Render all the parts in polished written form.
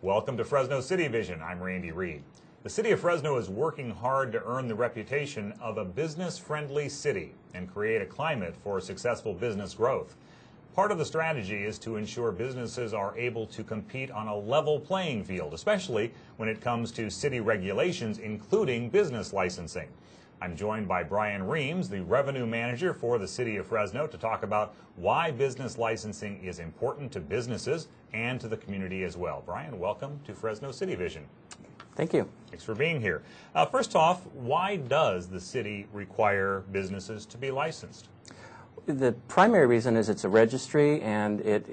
Welcome to Fresno CityVision. I'm Randy Reed. The city of Fresno is working hard to earn the reputation of a business-friendly city and create a climate for successful business growth. Part of the strategy is to ensure businesses are able to compete on a level playing field, especially when it comes to city regulations, including business licensing. I'm joined by Brian Reams, the revenue manager for the city of Fresno, to talk about why business licensing is important to businesses and to the community as well. Brian, welcome to Fresno CityVision. Thank you. Thanks for being here. First off, why does the city require businesses to be licensed? The primary reason is it's a registry, and it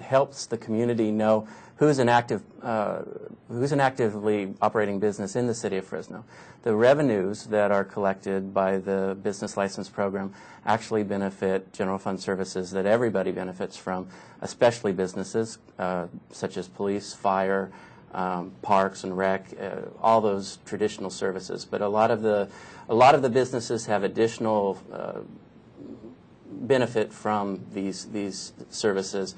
helps the community know who's an actively operating business in the city of Fresno. The revenues that are collected by the business license program actually benefit general fund services that everybody benefits from, especially businesses such as police, fire, parks and rec, all those traditional services. But a lot of the businesses have additional benefit from these services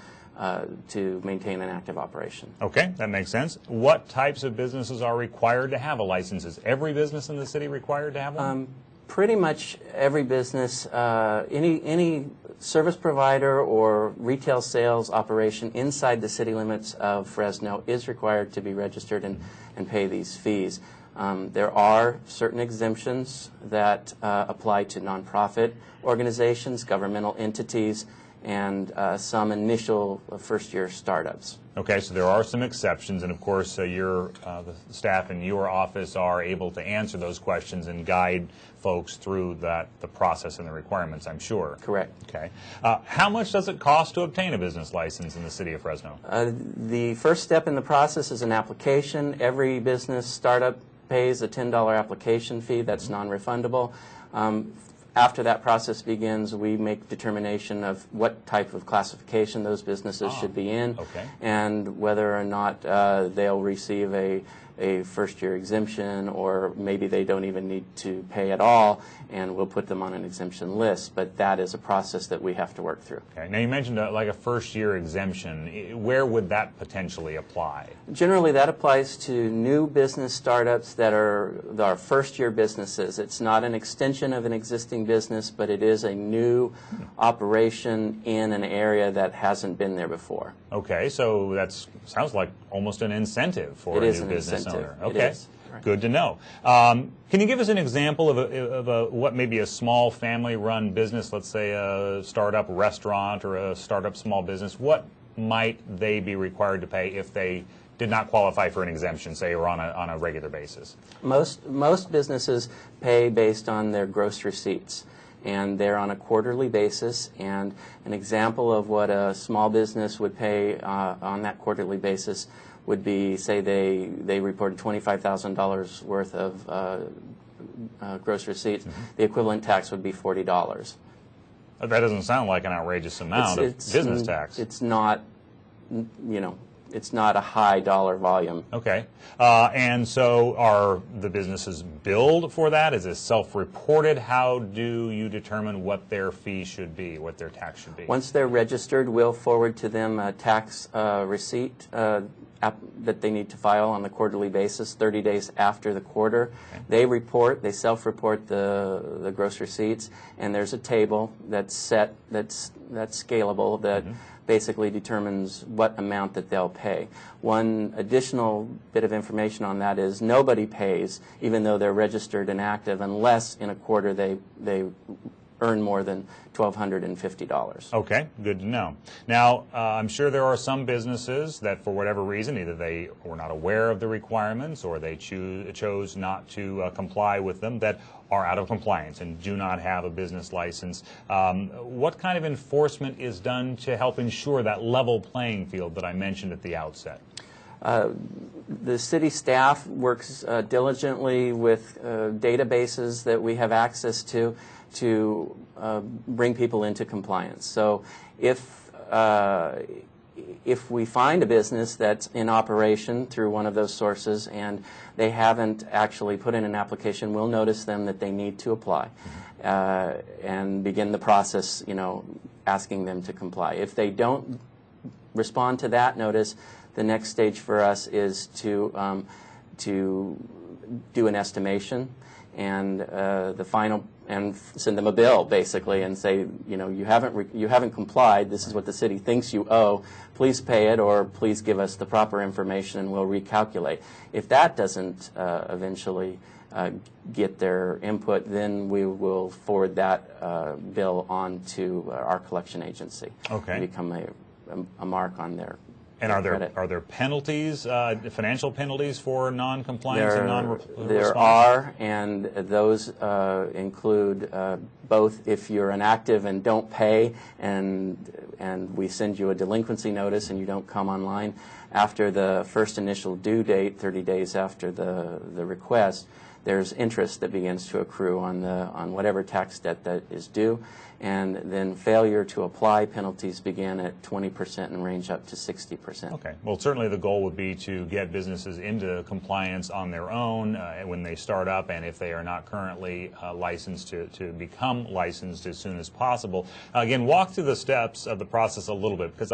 to maintain an active operation. Okay, that makes sense. What types of businesses are required to have a license? Is every business in the city required to have one? Pretty much every business, any service provider or retail sales operation inside the city limits of Fresno is required to be registered and pay these fees. There are certain exemptions that apply to nonprofit organizations, governmental entities, and some initial first-year startups. Okay, so there are some exceptions, and of course the staff in your office are able to answer those questions and guide folks through the process and the requirements, I'm sure. Correct. Okay. How much does it cost to obtain a business license in the city of Fresno? The first step in the process is an application. Every business startup pays a $10 application fee that's non-refundable. After that process begins, we make determination of what type of classification those businesses should be in, and whether or not they'll receive a first-year exemption, or maybe they don't even need to pay at all, and we'll put them on an exemption list. But that is a process that we have to work through. Okay. Now, you mentioned like a first-year exemption. Where would that potentially apply? Generally, that applies to new business startups that are first-year businesses. It's not an extension of an existing business, but it is a new operation in an area that hasn't been there before. Okay, so that sounds like almost an incentive for a new business owner. Okay, it is. Right. Good to know. Can you give us an example of what maybe a small family-run business, let's say a startup restaurant or a startup small business, what might they be required to pay if they did not qualify for an exemption, say, or on a regular basis? Most businesses pay based on their gross receipts, and they're on a quarterly basis. And an example of what a small business would pay on that quarterly basis would be, say they reported $25,000 worth of gross receipts. The equivalent tax would be $40. That doesn't sound like an outrageous amount of business tax. It's not, it's not a high dollar volume. Okay. And so are the businesses billed for that? Is it self-reported? How do you determine what their fee should be, what their tax should be? Once they're registered, we'll forward to them a tax receipt that they need to file on a quarterly basis 30 days after the quarter. Okay. They self-report the gross receipts, and there's a table that's set, that's scalable, that basically determines what amount that they'll pay. One additional bit of information on that is nobody pays, even though they're registered and active, unless in a quarter they earn more than $1,250. Okay, good to know. Now, I'm sure there are some businesses that, for whatever reason, either they were not aware of the requirements or they chose not to comply with them, that are out of compliance and do not have a business license. What kind of enforcement is done to help ensure that level playing field that I mentioned at the outset? The city staff works diligently with databases that we have access to bring people into compliance. So if we find a business that's in operation through one of those sources and they haven't actually put in an application, we'll notice them that they need to apply and begin the process, asking them to comply. If they don't respond to that notice, The next stage for us is to do an estimation and and send them a bill basically and say, you know, you haven't complied. This is what the city thinks you owe. Please pay it, or please give us the proper information and we'll recalculate. If that doesn't eventually get their input, then we will forward that bill on to our collection agency. Okay. And become a mark on their. And are there penalties, financial penalties for non-compliance and non-response? There are, and those include both if you're inactive and don't pay, and we send you a delinquency notice and you don't come online after the first initial due date, 30 days after the request. There's interest that begins to accrue on whatever tax debt that is due, and then failure to apply penalties begin at 20% and range up to 60%. Okay. Well, certainly the goal would be to get businesses into compliance on their own when they start up, and if they are not currently licensed, to become licensed as soon as possible. Again, walk through the steps of the process a little bit, because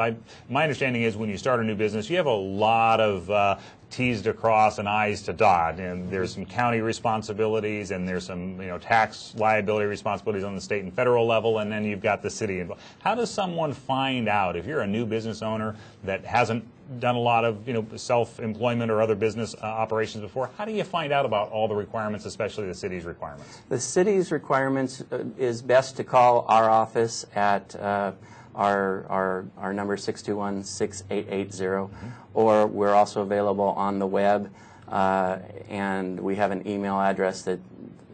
my understanding is when you start a new business, you have a lot of T's to cross and I's to dot, and there's some county responsibilities, and there's some tax liability responsibilities on the state and federal level, and then you've got the city involved. How does someone find out if you're a new business owner that hasn't done a lot of self-employment or other business operations before? How do you find out about all the requirements, especially the city's requirements? The city's requirements is best to call our office at our number 621-6880, or we're also available on the web, and we have an email address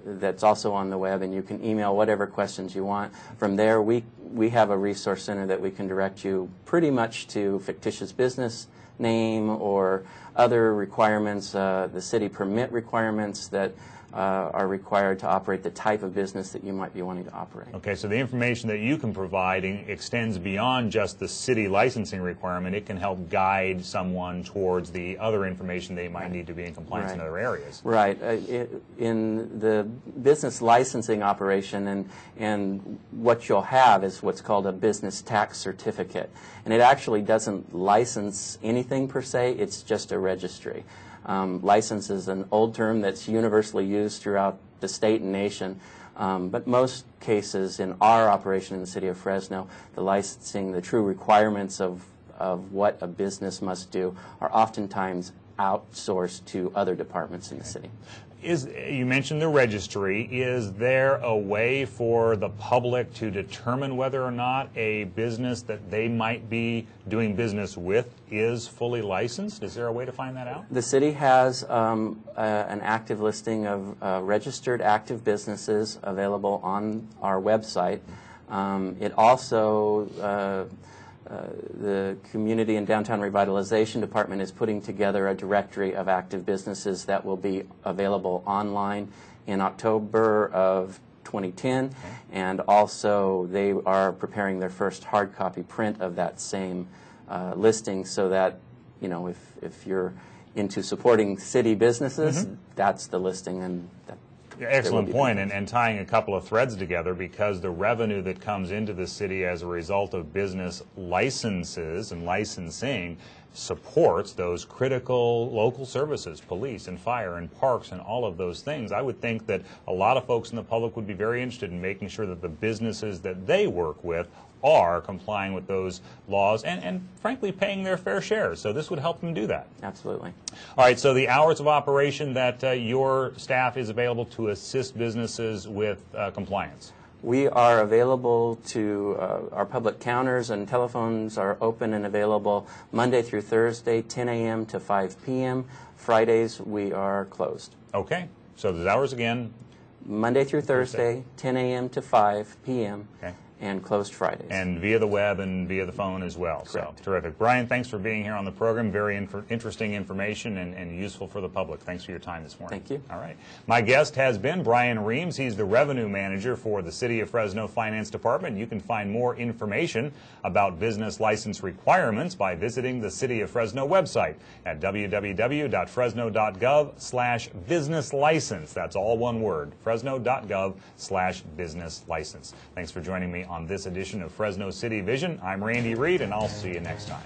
that's also on the web, and you can email whatever questions you want. From there, we have a resource center that we can direct you pretty much to fictitious business name or other requirements, the city permit requirements that are required to operate the type of business that you might be wanting to operate. Okay, so the information that you can provide extends beyond just the city licensing requirement. It can help guide someone towards the other information they might need to be in compliance in other areas. Right. In the business licensing operation, and what you'll have is what's called a business tax certificate. And it actually doesn't license anything per se, it's just a registry. License is an old term that's universally used throughout the state and nation, but most cases in our operation in the city of Fresno, the licensing, the true requirements of what a business must do are oftentimes outsourced to other departments in the city. You mentioned the registry. Is there a way for the public to determine whether or not a business that they might be doing business with is fully licensed? Is there a way to find that out? The city has an active listing of registered active businesses available on our website. It also the Community and Downtown Revitalization Department is putting together a directory of active businesses that will be available online in October of 2010, and also they are preparing their first hard copy print of that same listing, so that if you're into supporting city businesses, that's the listing. And excellent point, and tying a couple of threads together, because the revenue that comes into the city as a result of business licenses and licensing supports those critical local services, police and fire and parks and all of those things. I would think that a lot of folks in the public would be very interested in making sure that the businesses that they work with are complying with those laws and frankly paying their fair share. So this would help them do that. Absolutely. All right, so the hours of operation that your staff is available to assist businesses with compliance. We are available to our public counters, and telephones are open and available Monday through Thursday, 10 a.m. to 5 p.m. Fridays we are closed. Okay, so those hours again? Monday through Thursday, 10 a.m. to 5 p.m. Okay. And closed Fridays. And via the web and via the phone as well. Correct. So terrific. Brian, thanks for being here on the program. Very interesting information and useful for the public. Thanks for your time this morning. Thank you. All right. My guest has been Brian Reams. He's the revenue manager for the City of Fresno Finance Department. You can find more information about business license requirements by visiting the City of Fresno website at www.fresno.gov/business-license. That's all one word, fresno.gov/business-license. Thanks for joining me on this edition of Fresno City Vision. I'm Randy Reed, and I'll see you next time.